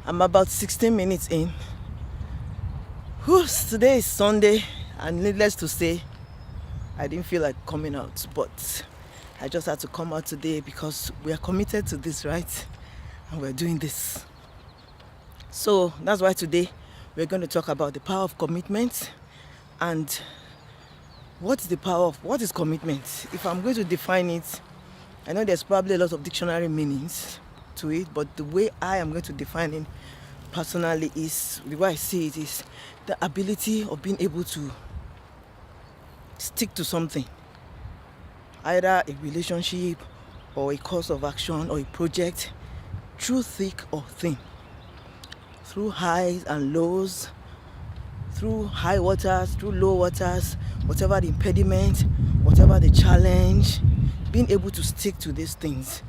I'm about 16 minutes in. Whew, today is Sunday, and needless to say, I didn't feel like coming out, but I just had to come out today because we are committed to this, right? And we're doing this. So that's why today we're going to talk about the power of commitment and what is commitment? If I'm going to define it, I know there's probably a lot of dictionary meanings to it, but the way I am going to define it personally is, the way I see it is the ability of being able to stick to something, either a relationship or a course of action or a project, through thick or thin, through highs and lows, through high waters, through low waters, whatever the impediment, whatever the challenge, being able to stick to these things,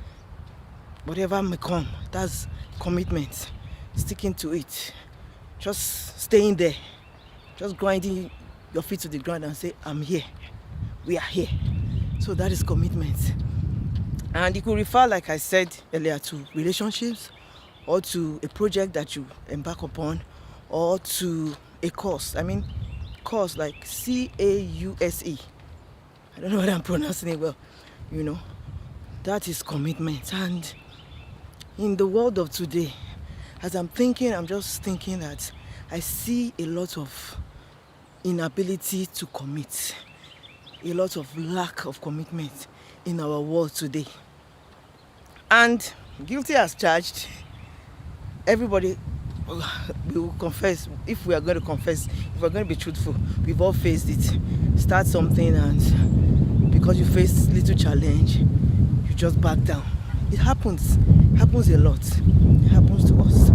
whatever may come. That's commitment. Sticking to it, just staying there, just grinding your feet to the ground and say, I'm here, we are here. So that is commitment. And it could refer, like I said earlier, to relationships, or to a project that you embark upon, or to a course. Course like C-A-U-S-E. I don't know whether I'm pronouncing it well. That is commitment. And in the world of today, as I'm just thinking that I see a lot of inability to commit, a lot of lack of commitment in our world today. And guilty as charged, everybody will confess. If we are going to confess, if we're going to be truthful, we've all faced it. Start something, and because you face little challenge, you just back down. It happens a lot. It happens to us.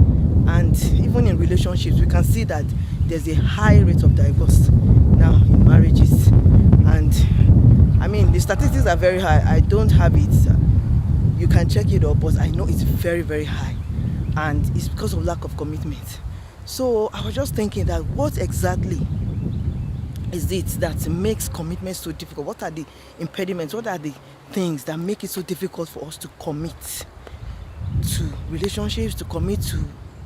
And even in relationships, we can see that there's a high rate of divorce now in marriages. And the statistics are very high. I don't have it. You can check it up, but I know it's very, very high. And it's because of lack of commitment. So I was just thinking that what exactly is it that makes commitment so difficult? What are the impediments? What are the things that make it so difficult for us to commit to relationships, to commit to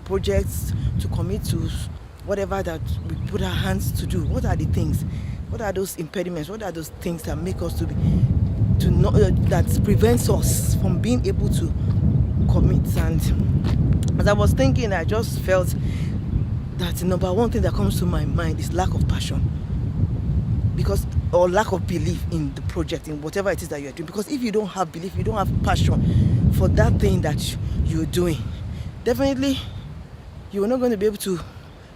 projects, to commit to whatever that we put our hands to do? What are the things? What are those impediments? What are those things that make us that prevents us from being able to commit? And as I was thinking, I just felt that the number one thing that comes to my mind is lack of passion, or lack of belief in the project, in whatever it is that you're doing. Because if you don't have belief, you don't have passion for that thing that you're doing, definitely you're not going to be able to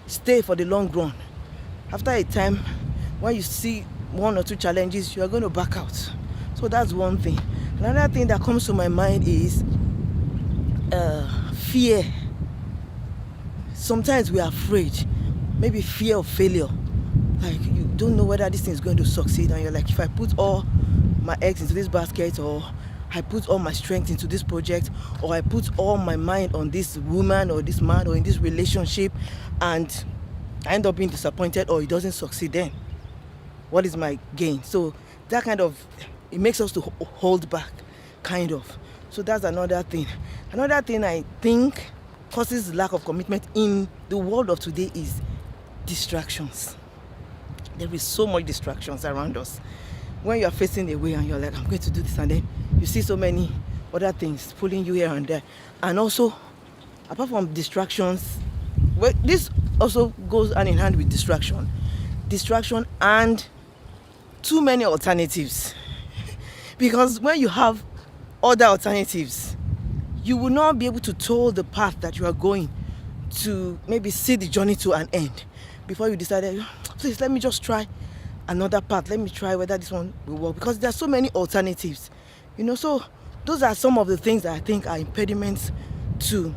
stay for the long run. After a time, when you see one or two challenges, you are going to back out. So that's one thing. Another thing that comes to my mind is fear. Sometimes we are afraid, maybe fear of failure. Like, you don't know whether this thing is going to succeed, and you're like, if I put all my eggs into this basket, or I put all my strength into this project, or I put all my mind on this woman or this man or in this relationship, and I end up being disappointed, or it doesn't succeed, then what is my gain? So that it makes us to hold back, kind of. So that's another thing. Another thing I think causes lack of commitment in the world of today is distractions. There is so much distractions around us. When you're facing a way and you're like, I'm going to do this, and then you see so many other things pulling you here and there. And also, apart from distractions, this also goes hand in hand with distraction and too many alternatives. Because when you have other alternatives, you will not be able to toll the path that you are going to, maybe see the journey to an end, before you decided, please let me just try another path. Let me try whether this one will work, because there are so many alternatives. So those are some of the things that I think are impediments to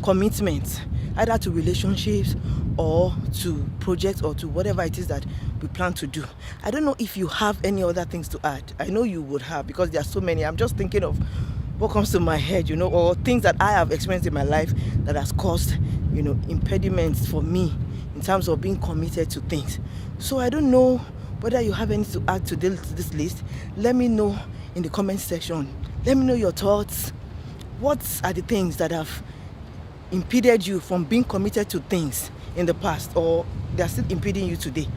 commitment, either to relationships or to projects or to whatever it is that we plan to do. I don't know if you have any other things to add. I know you would have, because there are so many. I'm just thinking of what comes to my head, or things that I have experienced in my life that has caused, impediments for me in terms of being committed to things. So I don't know whether you have anything to add to this list. Let me know in the comment section. Let me know your thoughts. What are the things that have impeded you from being committed to things in the past, or they are still impeding you today,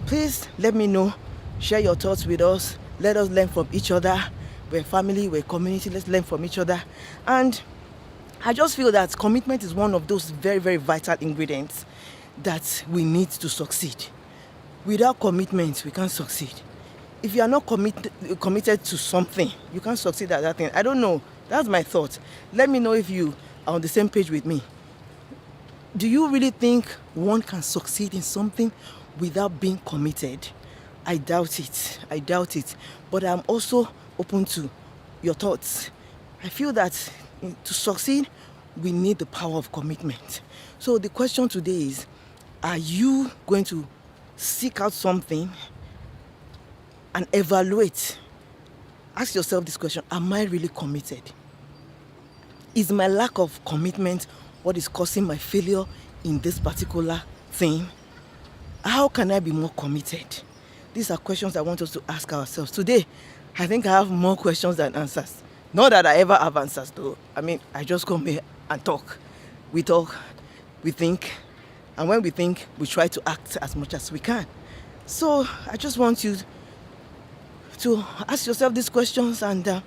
please let me know. Share your thoughts with us. Let us learn from each other. We're family, we're community. Let's learn from each other. And I just feel that commitment is one of those very, very vital ingredients that we need to succeed. Without commitment, we can't succeed. If you are not committed to something, you can't succeed at that thing. I don't know. That's my thought. Let me know if you are on the same page with me. Do you really think one can succeed in something without being committed? I doubt it. I doubt it. But I'm also open to your thoughts. I feel that to succeed, we need the power of commitment. So the question today is, are you going to seek out something and evaluate? Ask yourself this question: am I really committed? Is my lack of commitment what is causing my failure in this particular thing? How can I be more committed? These are questions I want us to ask ourselves. Today, I think I have more questions than answers. Not that I ever have answers though. I mean, I just come here and talk. We talk, we think, and when we think, we try to act as much as we can. So I just want you to ask yourself these questions, and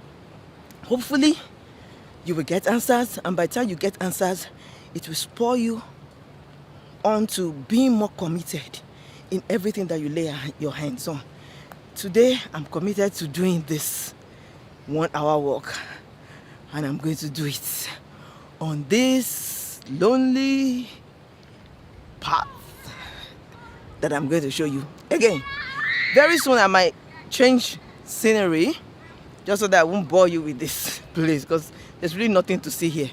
hopefully you will get answers. And by the time you get answers, it will spur you on to being more committed in everything that you lay your hands on. Today, I'm committed to doing this 1 hour walk, and I'm going to do it on this lonely path that I'm going to show you. Again, very soon I might change scenery just so that I won't bore you with this place, because there's really nothing to see here.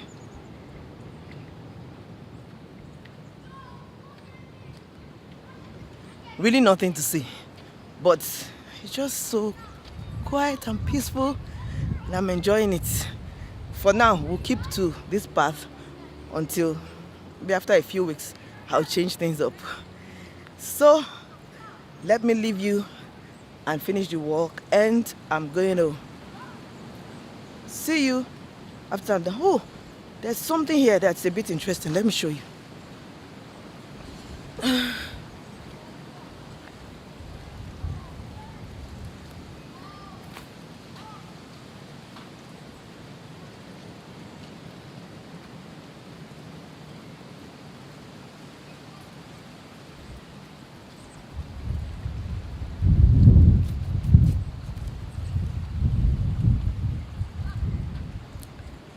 Really nothing to see, but it's just so quiet and peaceful, and I'm enjoying it. For now, we'll keep to this path until maybe after a few weeks I'll change things up. So let me leave you and finish the walk, and I'm going to see you after the... Oh, there's something here that's a bit interesting. Let me show you.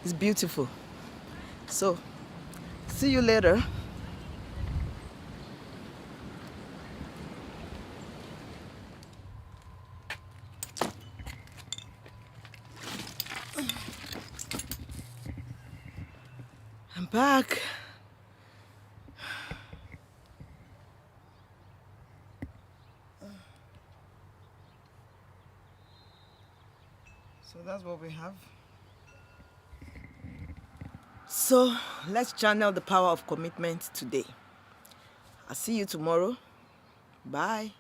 It's beautiful. So, see you later. I'm back. So that's what we have. So let's channel the power of commitment today. I'll see you tomorrow. Bye.